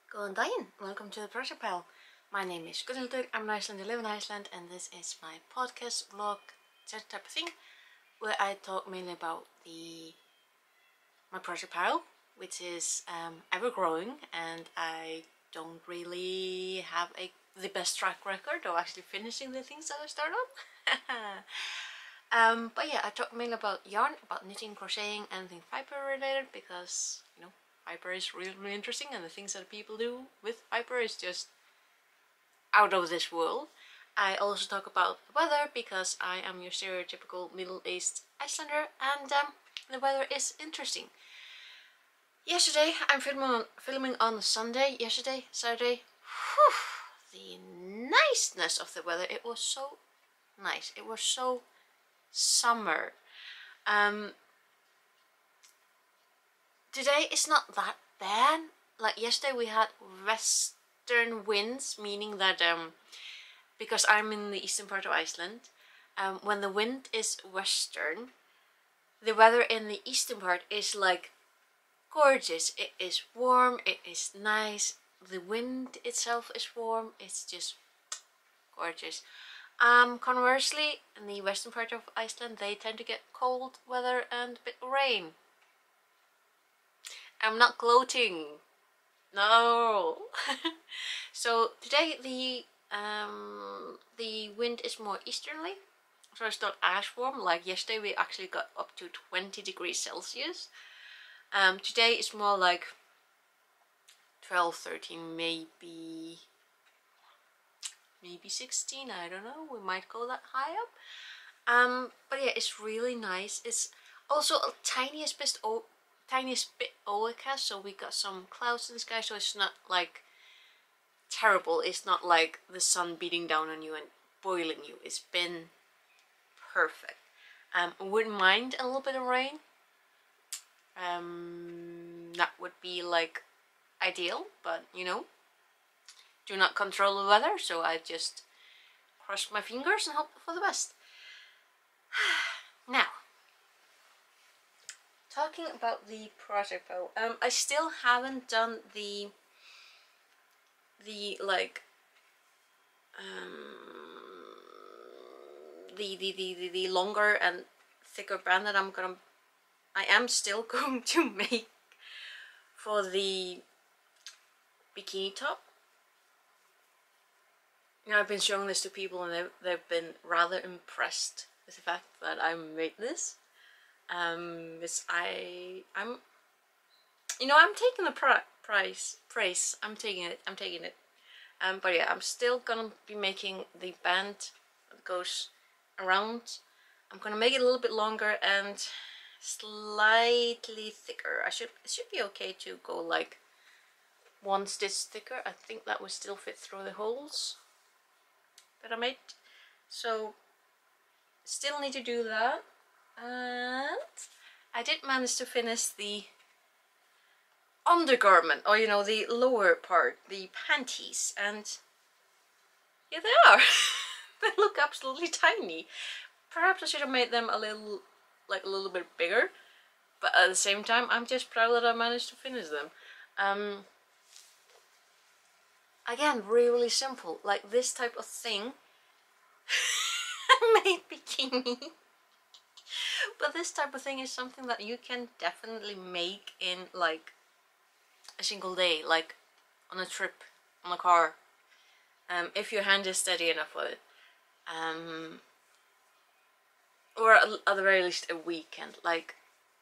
Góðan daginn, welcome to the Project Pile. My name is Gunnhildur, I'm an Iceland, I live in Iceland, and this is my podcast, vlog, that type of thing, where I talk mainly about my Project Pile, which is ever growing, and I don't really have the best track record of actually finishing the things that I start on. But yeah, I talk mainly about yarn, about knitting, crocheting, anything fiber related, because, you know, fiber is really interesting, and the things that people do with fiber is just out of this world. I also talk about the weather, because I am your stereotypical middle-aged Icelander, and the weather is interesting. Yesterday, I'm filming on Sunday. Yesterday, Saturday, the niceness of the weather, it was so nice. It was so summer. Today is not that bad. Like yesterday we had western winds, meaning that because I'm in the eastern part of Iceland, when the wind is western, the weather in the eastern part is like gorgeous. It is warm, it is nice, the wind itself is warm, it's just gorgeous. Conversely, in the western part of Iceland, they tend to get cold weather and a bit of rain. I'm not gloating. No. So today the wind is more easterly, so it's not as warm. Like yesterday we actually got up to 20 degrees Celsius. Today it's more like 12, 13, maybe 16, I don't know, we might go that high up. But yeah, it's really nice. It's also a tiniest bit overcast, so we got some clouds in the sky, so it's not like terrible. It's not like the sun beating down on you and boiling you. It's been perfect. I wouldn't mind a little bit of rain. That would be like ideal, but you know, do not control the weather, so I just cross my fingers and hope for the best. Now, talking about the project though, I still haven't done the like the longer and thicker band that I am still going to make for the bikini top. You know, I've been showing this to people and they've been rather impressed with the fact that I made this. I'm taking the praise. I'm taking it. But yeah, I'm still gonna be making the band that goes around. I'm gonna make it a little bit longer and slightly thicker. It should be okay to go like 1 stitch thicker. I think that would still fit through the holes that I made. So still need to do that. And I did manage to finish the undergarment, or you know, the lower part, the panties, and yeah, they are. They look absolutely tiny. Perhaps I should have made them a little bit bigger, but at the same time I'm just proud that I managed to finish them. Again, really simple, like this type of thing. I made bikini. But this type of thing is something that you can definitely make in like a single day, like on a trip, on a car, if your hand is steady enough with it, or at the very least a weekend. Like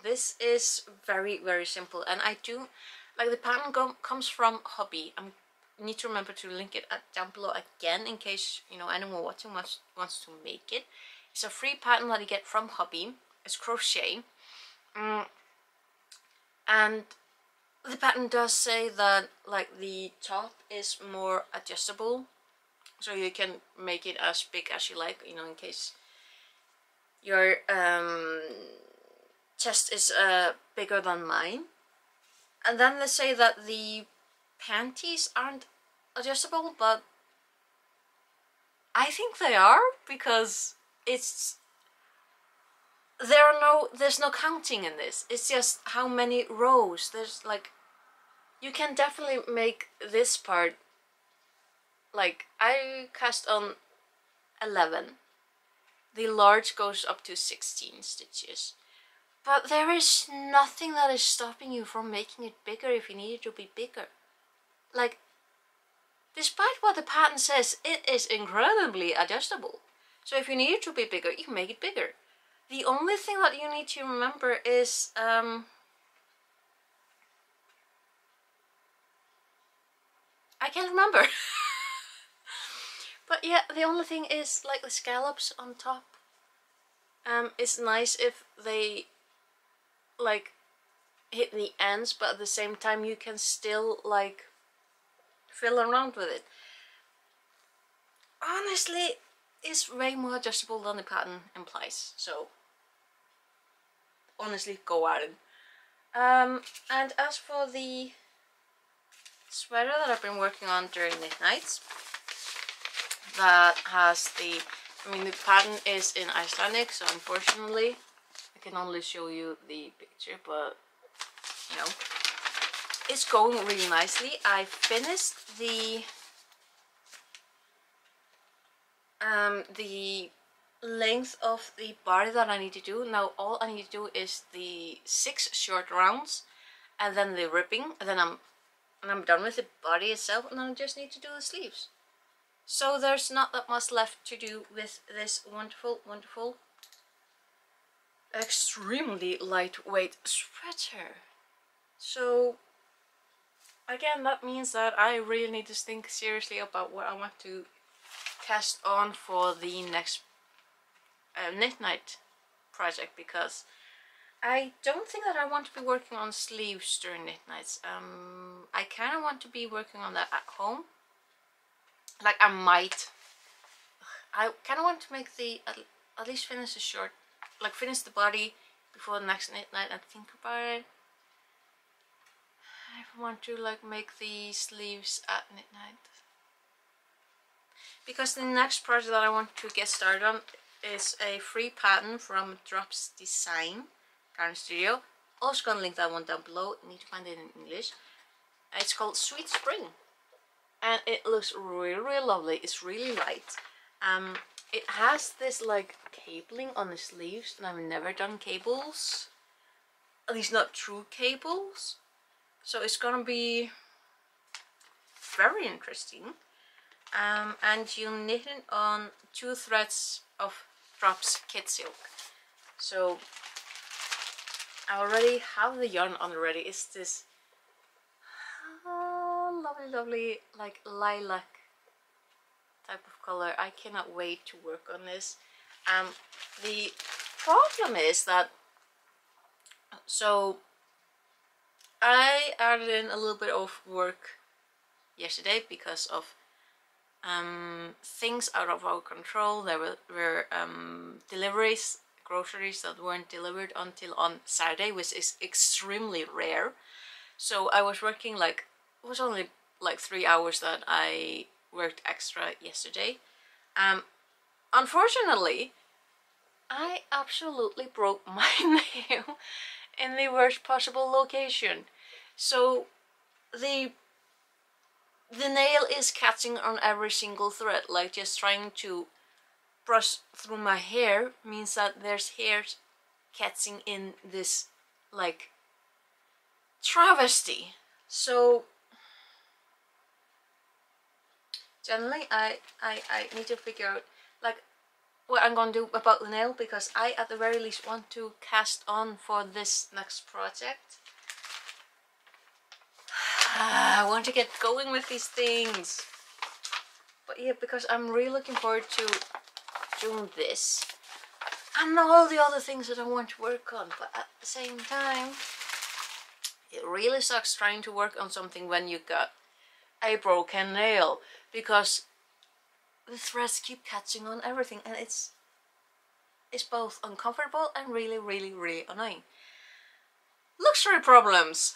this is very, very simple, and I do like the pattern comes from Hobby. I need to remember to link it down below again in case, you know, anyone watching wants to make it. It's a free pattern that you get from Hobby. It's crochet, and the pattern does say that like the top is more adjustable, so you can make it as big as you like, you know, in case your chest is bigger than mine. And then they say that the panties aren't adjustable, but I think they are, because there's no counting in this. It's just how many rows. There's like you can definitely make this part, like I cast on 11. The large goes up to 16 stitches. But there is nothing that is stopping you from making it bigger if you need it to be bigger. Like, despite what the pattern says, it is incredibly adjustable. So if you need it to be bigger, you can make it bigger. The only thing that you need to remember is I can't remember. But yeah, the only thing is like the scallops on top. It's nice if they like hit the ends, but at the same time you can still like fill around with it. Honestly, it's way more adjustable than the pattern implies, so honestly, go at it. And as for the sweater that I've been working on during midnights, that has the, I mean the pattern is in Icelandic, so unfortunately I can only show you the picture, but you know, it's going really nicely. I finished the length of the body that I need to do. Now all I need to do is the 6 short rounds and then the ripping, and then I'm done with the body itself, and then I just need to do the sleeves. So there's not that much left to do with this wonderful, wonderful, extremely lightweight sweater. So again, that means that I really need to think seriously about what I want to cast on for the next knit night project, because I don't think that I want to be working on sleeves during knit nights. I kind of want to be working on that at home. Like I kind of want to make the at least finish the short, like finish the body before the next knit night and think about it. I want to like make the sleeves at midnight, because the next project that I want to get started on is a free pattern from Drops Design Garden Studio. Also gonna link that one down below. You need to find it in English. It's called Sweet Spring, and it looks really, really lovely. It's really light. It has this like cabling on the sleeves, and I've never done cables, at least not true cables. So it's gonna be very interesting. And you knit it on 2 threads of Drops Kid Silk. So I already have the yarn on already. It's this lovely, lovely like lilac type of color. I cannot wait to work on this. The problem is that, so I added in a little bit of work yesterday because of things out of our control. There were deliveries, groceries that weren't delivered until on Saturday, which is extremely rare. So I was working like, it was only like 3 hours that I worked extra yesterday. Unfortunately, I absolutely broke my nail in the worst possible location. So the nail is catching on every single thread, like just trying to brush through my hair means that there's hairs catching in this like travesty. So generally I need to figure out like what I'm gonna do about the nail, because I at the very least want to cast on for this next project. I want to get going with these things. But yeah, because I'm really looking forward to doing this and all the other things that I want to work on. But at the same time, it really sucks trying to work on something when you got a broken nail, because the threads keep catching on everything, and it's both uncomfortable and really, really, really annoying. Luxury problems.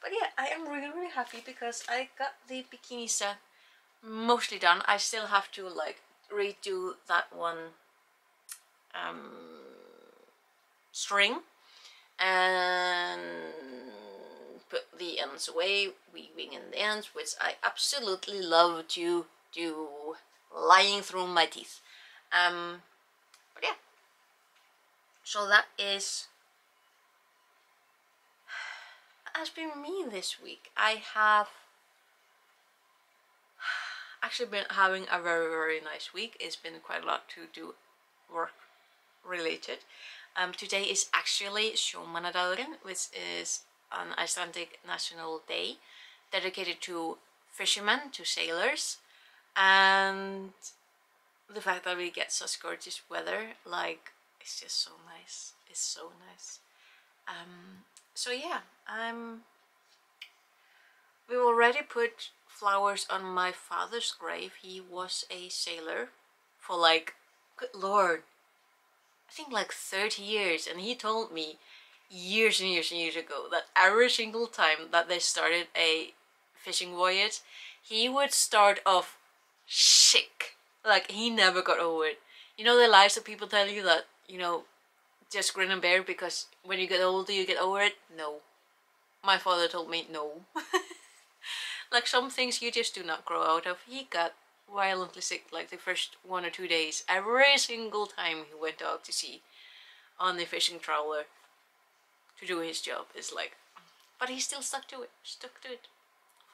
But yeah, I am really, really happy because I got the bikini set mostly done. I still have to like redo that one string and put the ends away, weaving in the ends, which I absolutely love to do, lying through my teeth. But yeah, so that has been me this week. I have actually been having a very nice week. It's been quite a lot to do work related. Today is actually Sjómannadagurinn, which is an Icelandic national day dedicated to fishermen, to sailors, and the fact that we get such gorgeous weather, like, it's just so nice. It's so nice. So yeah, we already put flowers on my father's grave. He was a sailor for like, good lord, I think like 30 years, and he told me years and years and years ago that every single time that they started a fishing voyage, he would start off sick. Like, he never got over it. You know the lies that people tell you that, you know, just grin and bear because when you get older you get over it? No. My father told me no. Like, some things you just do not grow out of. He got violently sick like the first 1 or 2 days every single time he went out to sea on the fishing trawler to do his job. It's like, but he still stuck to it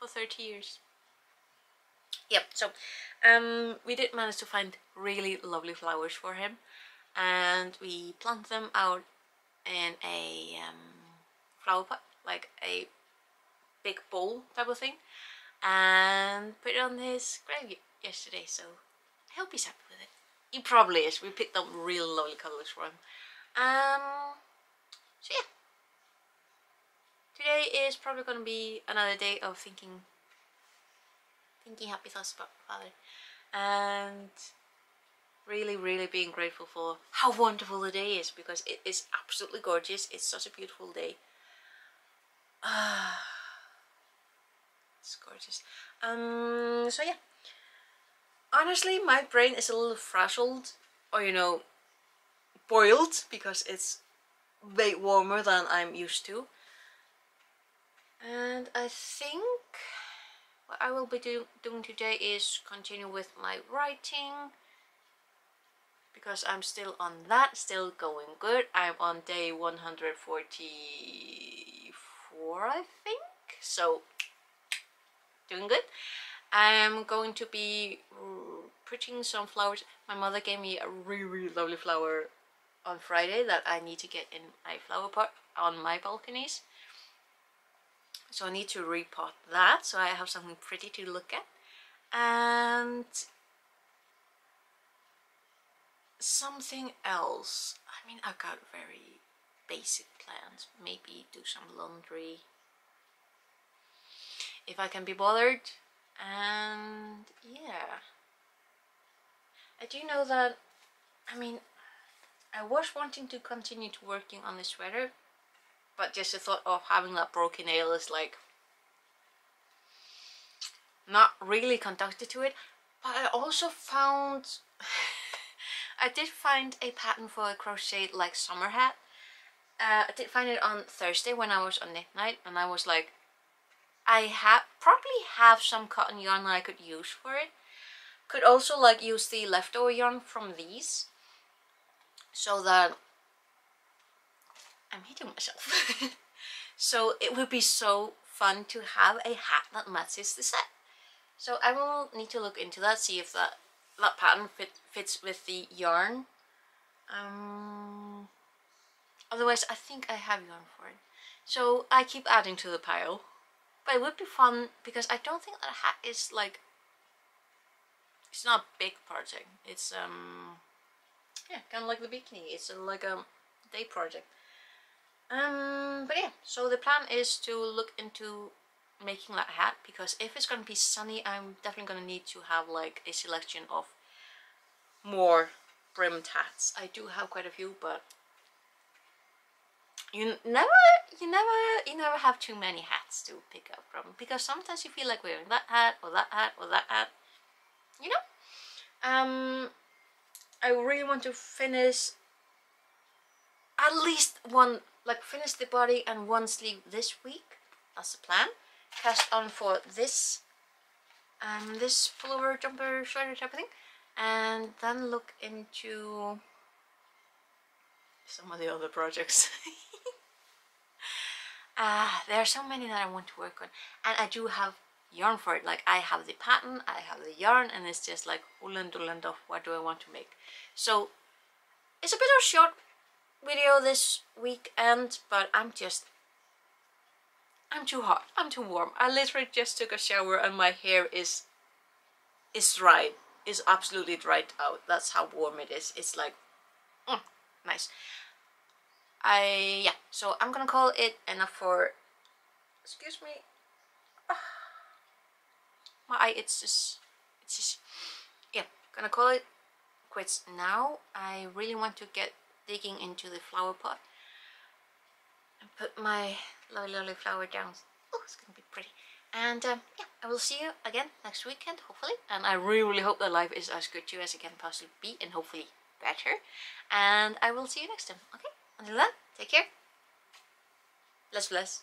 for 30 years. Yep, so we did manage to find really lovely flowers for him, and we planted them out in a flower pot, like a big bowl type of thing, and put it on his grave yesterday, so I hope he's happy with it. He probably is. We picked up real lovely colours for him. So yeah, today is probably gonna be another day of thinking happy thoughts about father, and really being grateful for how wonderful the day is, because it is absolutely gorgeous. It's such a beautiful day. It's gorgeous. So yeah, honestly my brain is a little frazzled, or you know, boiled, because it's way warmer than I'm used to, and I think what I will be doing today is continue with my writing, because I'm still on that, still going good. I'm on day 144, I think, so doing good. I'm going to be putting some flowers. My mother gave me a really lovely flower on Friday that I need to get in my flower pot on my balconies. So I need to repot that, so I have something pretty to look at. And something else, I mean, I've got very basic plans. Maybe do some laundry if I can be bothered. And yeah, I do know that, I mean, I was wanting to continue to working on the sweater, but just the thought of having that broken nail is like not really conducted to it. But I also found I did find a pattern for a crochet like summer hat. I did find it on Thursday when I was on knit night, and I was like, I probably have some cotton yarn that I could use for it. Could also like use the leftover yarn from these, so that I'm hitting myself. So it would be so fun to have a hat that matches the set. So I will need to look into that, see if that pattern fits with the yarn. Otherwise I think I have yarn for it. So I keep adding to the pile. But it would be fun, because I don't think that hat is like, it's not a big project. It's yeah, kind of like the bikini. It's like a day project. But yeah, so the plan is to look into making that hat, because if it's gonna be sunny, I'm definitely gonna need to have like a selection of more brimmed hats. I do have quite a few, but you never have too many hats to pick up from, because sometimes you feel like wearing that hat or that hat or that hat, you know. I really want to finish at least one, like finish the body and one sleeve this week, that's the plan. Cast on for this this pullover, jumper, sweater type of thing, and then look into some of the other projects. There are so many that I want to work on, and I do have yarn for it. Like, I have the pattern, I have the yarn, and it's just like Ullend of what do I want to make. So it's a bit of a short video this weekend, but I'm too hot, I'm too warm. I literally just took a shower and my hair is dried, is absolutely dried out. That's how warm it is. It's like nice. Yeah, so I'm gonna call it enough for, excuse me, my eye, it's just, yeah, gonna call it quits now. I really want to get digging into the flower pot and put my lovely flower down. Oh, it's gonna be pretty. And yeah, I will see you again next weekend, hopefully. And I really hope that life is as good to you as it can possibly be, and hopefully better. And I will see you next time, okay? Until then, take care. Bless.